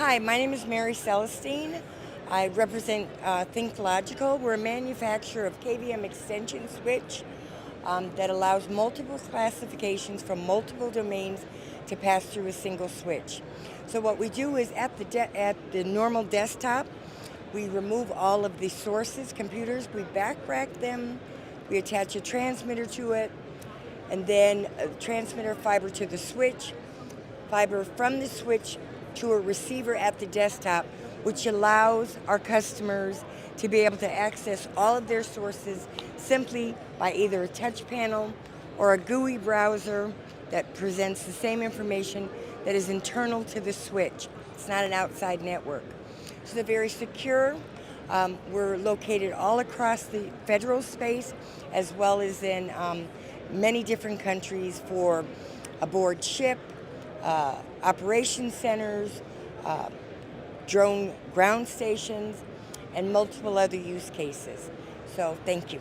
Hi, my name is Mary Celestine. I represent Thinklogical. We're a manufacturer of KVM extension switch that allows multiple classifications from multiple domains to pass through a single switch. So what we do is at the normal desktop, we remove all of the sources, computers, we back rack them, we attach a transmitter to it, and then a transmitter fiber to the switch, fiber from the switch to a receiver at the desktop, which allows our customers to be able to access all of their sources simply by either a touch panel or a GUI browser that presents the same information that is internal to the switch. It's not an outside network. So they're very secure. We're located all across the federal space as well as in many different countries for aboard ship, operation centers, drone ground stations, and multiple other use cases. So thank you.